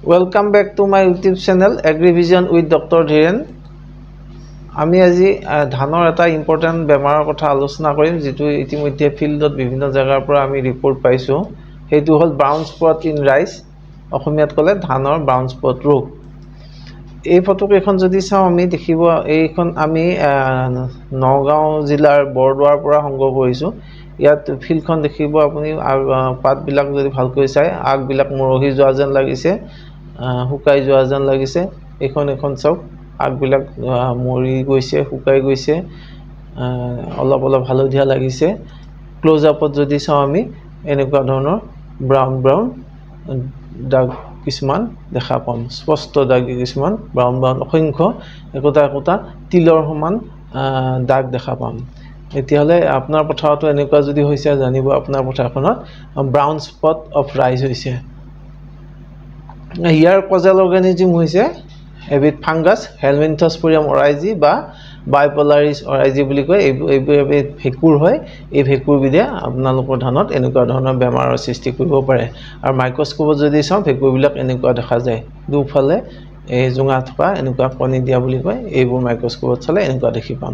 Welcome back to my YouTube channel AgriVision with Dr. Dhiren. আমি আজি ধানৰ এটা ইম্পৰ্টেন্ট বেমাৰৰ কথা আলোচনা কৰিম যেটো ইতিমধ্যে ফিল্ডত বিভিন্ন জায়গাৰ পৰা আমি ৰিপৰ্ট পাইছো হেতু হল ব্ৰাউন স্পট ইন ৰাইস অসমীয়াত কলে ধানৰ ব্ৰাউন স্পট ৰোগ এই ফটোকে এখন যদি চাও আমি দেখিব এইখন আমি নগাঁও জিলাৰ বৰদুৱাৰ পৰা সংগ্ৰহ কৰিছো ইয়াত ফিল্ডখন দেখিব আপুনি পাত বিলাক যদি ভালকৈ চাই আগ বিলাক মৰহি যোৱা যেন লাগিছে হুকাই যোৱা যেন লাগিছে এখন চাওক আগ বিলাক মৰি গৈছে হুকাই গৈছে অলপ হালধীয়া লাগিছে ক্লোজ আপত যদি চাও আমি এনেকুৱা ধৰণৰ ব্ৰাউন দাগ কিছুমান দেখা পাম স্পষ্ট দাগ কিছুমান ব্ৰাউন অসংখ্য একোটা তিলৰ সমান দাগ দেখা পাম এতিয়ালে আপোনাৰ পথাৰটো এনেকুৱা যদি হৈছে জানিব আপোনাৰ পথাৰখনত ব্ৰাউন স্পট অফ ৰাইস হৈছে ইয়াৰ কজেল অৰ্গানিজম হৈছে এবিধ ফাংগাছ হেলমিনথস্পোৰিয়াম অৰাইজি বা বাইপোলাৰিছ অৰাইজি বুলি কয় এই ভেকুৰ হয় এই ভেকুৰ বিধে আপোনালোকৰ ধানত এনেকুৱা ধৰণৰ বেমাৰৰ সৃষ্টি কৰিব পাৰে আৰু মাইক্ৰোস্কোপত যদি চাও ভেকুৰ বিলাক এনেকুৱা দেখা যায় দুফালে এই জুঙা থকা এনেকুৱা কণী দিয়া বুলি কয় এইবোৰ মাইক্ৰোস্কোপত চালে এনেকুৱা দেখি পাম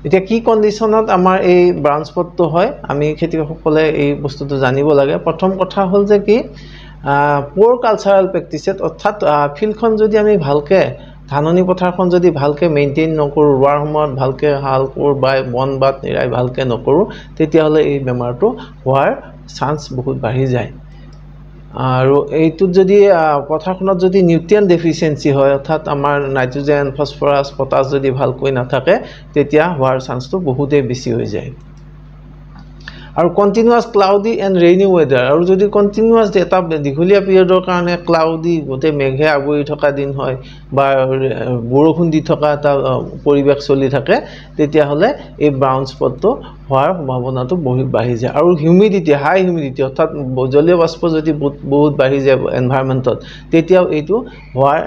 এতিয়া কি কন্ডিশনত আমাৰ এই ব্ৰাউন স্পটটো হয় আমি খেতিয়কসকলে এই বস্তুটো জানিব লাগে প্ৰথম কথা হল যে কি পোৰ কালচাৰাল প্ৰেক্টিসত অৰ্থাৎ ফিল্ডখন যদি আমি ভালকে ধাননি পথাৰখন যদি ভালকে মেইনটেইন নকৰো ৰোৱাৰ সময়ত ভালকে হাল কোৰ বাই বন বাত নিৰাই ভালকে নকৰো তেতিয়া হলে এই বেমাৰটো হোৱাৰ চান্স বহুত বাঢ়ি যায় আৰু এইটো যদি পথাৰখনত যদি নিউট্ৰিয়েন্ট ডেফিচিয়েন্সি হয় অৰ্থাৎ আমাৰ নাইট্ৰজেন ফসফৰাছ পটাছ যদি ভালকৈ নাথাকে তেতিয়া হোৱাৰ চান্সটো বহুতেই বেছি হৈ যায় আৰু কন্টিনিউয়াস ক্লাউডি এন্ড ৰেইনি ওয়েদাৰ আৰু যদি কন্টিনিউয়াস এটা দীঘলীয়া পিৰিয়ডৰ কাৰণে ক্লাউডি গোটে মেঘে আগুৰি থকা দিন হয় বা বৰষুণ দি থকা এটা পৰিবেশ চলি থাকে তেতিয়া হলে এই ব্ৰাউন স্পটটো হোৱাৰ সম্ভাৱনাটো বহুত বাঢ়ি যায় আৰু হিউমিডিটি হাই হিউমিডিটি অৰ্থাৎ জলীয় বাষ্প যদি বহুত বাঢ়ি যায় এনভায়ৰনমেন্টত তেতিয়াও এইটো হোৱাৰ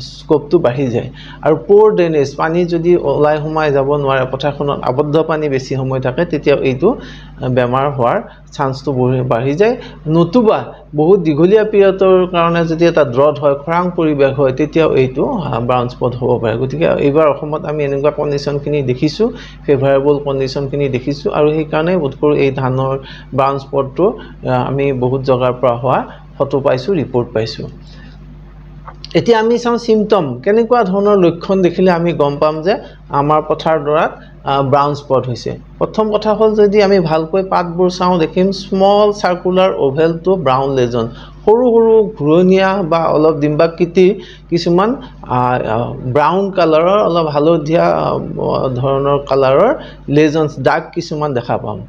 স্কোপটো বাঢ়ি যায় আৰু পোৰ ড্ৰেনেজ পানী যদি ওলাই সোমাই যাব নোৱাৰে পথাৰখনত আবদ্ধ পানী বেছি সময় থাকে তেতিয়াও এইটো বেমাৰ হোৱাৰ চান্সটো বাঢ়ি যায় নতুবা বহুত দীঘলীয়া পিৰিয়ডৰ কাৰণে যদি এটা ড্ৰট হয় খৰাং পৰিবেশ হয় তেতিয়াও এইটো ব্ৰাউন স্পট হ'ব পাৰে গতিকে এইবাৰ অসমত আমি এনেকুৱা কন্ডিশনখিনি দেখিছো ফেভাৰেবল কন্ডিশনখিনি দেখিছো আৰু সেই কাৰণে বোধকৰো এই ধানৰ ব্ৰাউন স্পটটো আমি বহুত জায়গাৰ পৰা হোৱা ফটো পাইছো ৰিপৰ্ট পাইছো এতিয়া আমি চাও সিম্পটম কেনেকুৱা ধৰণৰ লক্ষণ দেখিলে আমি গম পাম যে আমাৰ পথাৰডৰাত ব্ৰাউন স্পট হৈছে প্ৰথম কথা হল যদি আমি ভালকৈ পাতবোৰ চাও দেখিম স্মল সাৰ্কুলাৰ ওভেল টু ব্ৰাউন লেজন সৰু ঘুৰণীয়া বা অলপ ডিম্বাকৃতিৰ কিছুমান ব্ৰাউন কালাৰৰ অলপ হালধীয়া ধৰণৰ কালাৰৰ লেজনস দাগ কিছুমান দেখা পাম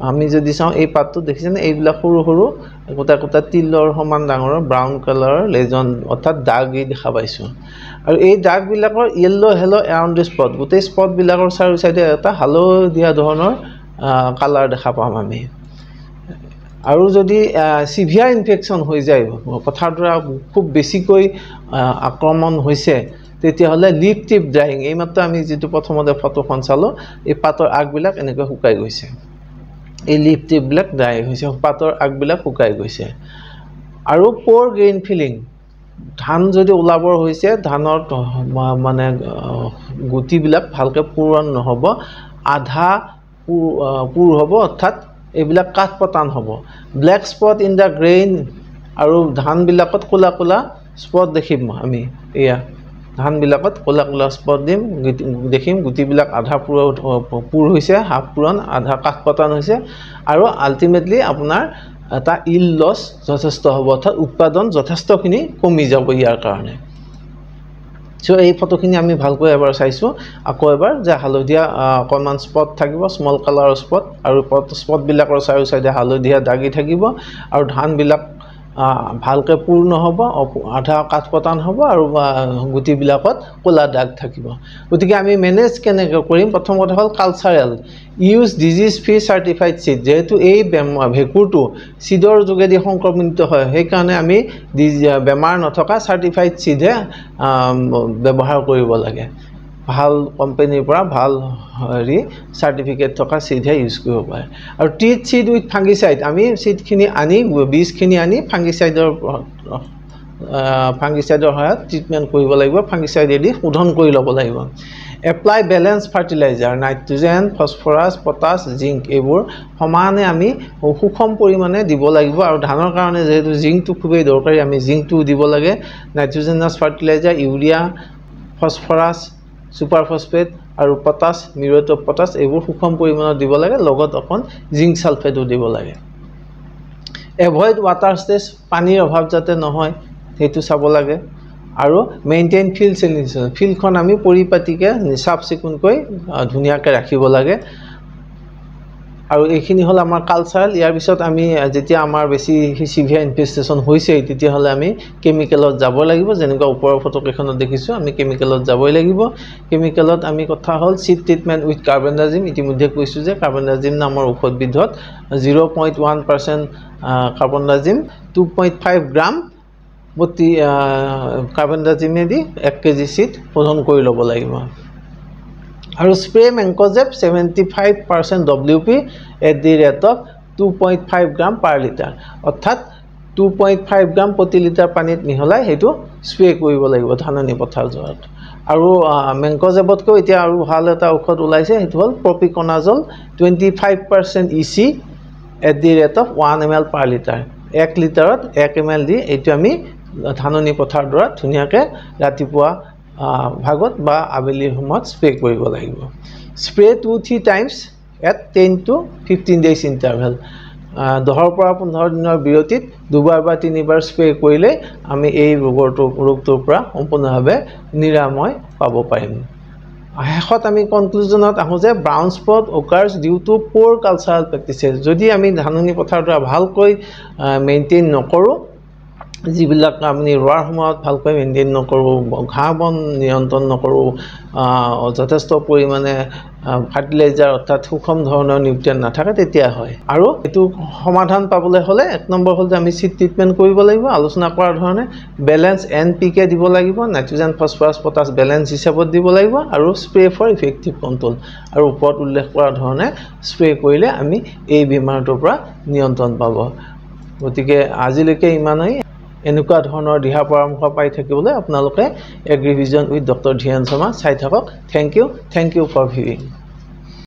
আমি যদি চাও এই পাতটো দেখিছেনে এইবিলাক সৰু একোটা তিলৰ সমান ডাঙৰ ব্ৰাউন কালাৰৰ লেজন অৰ্থাৎ দাগ দেখা পাইছো আৰু এই দাগ বিলাকৰ ইয়েলো হেলো এৰাউন্ড দি স্পট গোটে স্পট বিলাকৰ চাৰি সাইডে এটা হালধীয়া ধৰণৰ কালাৰ দেখা পাম আমি আৰু যদি সিভিয়াৰ ইনফেকশন হৈ যায় পথাৰডৰা খুব বেছিকৈ আক্ৰমণ হৈছে তেতিয়া হলে লিফ টিপ ড্ৰাইং এই মাত্ৰ আমি যেটো প্ৰথমতে ফটোখন চালো এই পাতৰ আগবিলাক এনেকৈ শুকাই গৈছে এই লিফ টিপ বিলাক ড্ৰাই হৈছে পাতৰ আগবিলাক শুকাই গৈছে আৰু পোৰ গ্ৰেইন ফিলিং ধান যদি ওলাবৰ হৈছে ধানৰ মানে গুটি বিলাক ভালকে পূৰণ নহব আধা পুৰ হ'ব অৰ্থাৎ এইবিলাক কাট পতান হ'ব black spot in the grain আৰু ধান বিলাকত কোলা স্পট দেখিম আমি এয়া ধান বিলাকত কোলা স্পট দেখিম গুটি বিলাক আধা পুৰ হৈছে হাফ পুৰণ আধা কাট পতান হৈছে আৰু আলটিমেটলি আপোনাৰ এটা ইল লস যথেষ্ট হ'ব অৰ্থাৎ উৎপাদন যথেষ্টখিনি কমি যাব ইয়াৰ কাৰণে সো এই ফটোখিনি আমি ভালকৈ এবাৰ চাইছো আকৌ এবাৰ যে হালধীয়া কমন স্পট থাকিব স্মল কালাৰৰ স্পট আৰু স্পট বিলাকৰ চাৰি সাইডে হালধীয়া দাগি থাকিব আৰু ধান বিলাক ভালকে পূৰ্ণ হ'ব আধা কাট পতান হ'ব আৰু গুটি বিলাকত কোলা দাগ থাকিব গতিকে আমি মেনেজ কেনেকৈ কৰিম প্ৰথম কথা হল cultural use disease free certified seed যেহেতু এই ভেকুৰটো সিডৰ যোগেদি সংক্ৰমিত হয় সেই কাৰণে আমি বেমাৰ নথকা সাৰ্টিফাইড সিডে ব্যৱহাৰ কৰিব লাগে ভাল কোম্পানীৰ পৰা ভাল সাৰ্টিফিকেট থকা সিডে ইউজ কৰিব পাৰে আৰু ট্ৰিট সিড উইথ ফাঙ্গিসাইড আমি সিডখিনি আনি বীজখিনি আনি ফাঙ্গিসাইডৰ ফাংগিচাইডৰ সহায়ত ট্ৰিটমেণ্ট কৰিব লাগিব ফাংগিচাইডেদি শোধন কৰি ল'ব লাগিব apply balance fertiliser nitrogen phosphorus potash zinc এইবোৰ সমানে আমি সুষম পৰিমাণে দিব লাগিব আৰু ধানৰ কাৰণে যেহেতু জিংকটো খুবেই দৰকাৰী আমি জিংকটো দিব লাগে নাইট্ৰোজেনাছ ফাৰ্টিলাইজাৰ ইউৰিয়া ফসফৰাছ সুপাৰ ফসফেট আৰু পটাছ মিউৰেট অফ পটাছ এইবোৰ সুষম পৰিমাণত দিব লাগে লগত অকণ জিংক সালফেটও দিব লাগে এভয়েড ওয়াটাৰ ষ্টেজ পানীৰ অভাৱ যাতে নহয় হেতু চাব লাগে আৰু মেইনটেইন ফিল্ড স্যানিটেশ্যন ফিল্ডখন আমি পৰিপাটিকে চাফ চিকুণকৈ ধুনিয়াকৈ ৰাখিব লাগে আৰু এইখিনি হল আমাৰ কালচাৰাল ইয়াৰ পিছত আমি যেতিয়া আমাৰ বেছি সিভিয়াৰ ইনফেষ্টেশ্যন হৈছে তেতিয়া হলে আমি কেমিকেলত যাব লাগিব যেনেকুৱা ওপৰৰ ফটোকেখনত দেখিছো আমি কেমিকেলত যাবই লাগিব কেমিকেলত আমি কথা হল সিড ট্ৰিটমেন্ট উইথ কাৰ্বনডাজিম ইতিমধ্যে কৈছো যে কাৰ্বনডাজিম নামৰ ঔষধবিধত 0.1% কাৰ্বনডাজিম 2.5 গ্ৰাম প্ৰতি কাৰ্বনডাজিমেদি 1 কেজি সিড শোধন কৰি ল'ব লাগিব আৰু spray mancozeb 75% WP at the rate of 2.5 gram per liter অৰ্থাৎ 2.5 গ্ৰাম প্ৰতি লিটাৰ পানীত মিহলাই হেতু স্প্ৰে কৰিব লাগিব ধাননি পথাৰ জোৱাত আৰু মেনকোজেবতকৈ এতিয়া আৰু ভাল এটা ঔষধ ওলাইছে হেতু হল প্ৰপিকনাজল 25% EC at the rate of 1 ml per liter 1 লিটাৰত 1 ml দি এইটো আমি ধাননি পথাৰ দৰাত ধুনিয়াকৈ ৰাতিপুৱা ভাগত বা আবেলিৰ সময়ত স্প্ৰে কৰিব লাগিব spray 2-3 times at 10 to 15 days interval 10 পৰা 15 দিনৰ বিৰতিত দুবাৰ বা তিনিবাৰ স্প্ৰে কৰিলে আমি এই ৰোগটোৰ পৰা সম্পূৰ্ণভাৱে নিৰাময় পাব পাৰিম শেষত আমি কনক্লুজনত আহো যে ব্ৰাউন স্পট অকাৰ্স ডিউ টু পোৰ কালচাৰাল প্ৰেক্টিসেছ যদি আমি ধাননি পথাৰ দৰা ভালকৈ মেইনটেইন নকৰো যিবিলাক আমি ৰোৱাৰ সময়ত ভালকৈ মেইনটেইন নকৰো ঘাঁহ বন নিয়ন্ত্ৰণ নকৰো যথেষ্ট পৰিমাণে ফাৰ্টিলাইজাৰ অৰ্থাৎ সুষম ধৰণৰ নিউট্ৰিয়েন্ট নাথাকে তেতিয়া হয় আৰু এটো সমাধান পাবলৈ হলে এক নম্বৰ হল যে আমি সিড ট্ৰিটমেন্ট কৰিব লাগিব আলোচনা কৰাৰ ধৰণে বেলেন্স NPK দিব লাগিব নাইট্ৰোজেন ফসফৰাছ পটাছ বেলেন্স হিচাপত দিব লাগিব আৰু স্প্ৰে ফৰ ইফেক্টিভ কন্ট্ৰোল আৰু ওপৰত উল্লেখ কৰা ধৰণে স্প্ৰে কৰিলে আমি এই বেমাৰটোৰ পৰা নিয়ন্ত্ৰণ পাব গতিকে আজিলৈকে ইমানেই এনেকুৱা ধৰণৰ দিহা পৰামৰ্শ পাই থাকিবলৈ আপোনালোকে এগ্ৰিভিজন উইথ ডক্টৰ ধিয়ান শৰ্মা চাই থাকক থ্যাংক ইউ ফৰ ভিউইং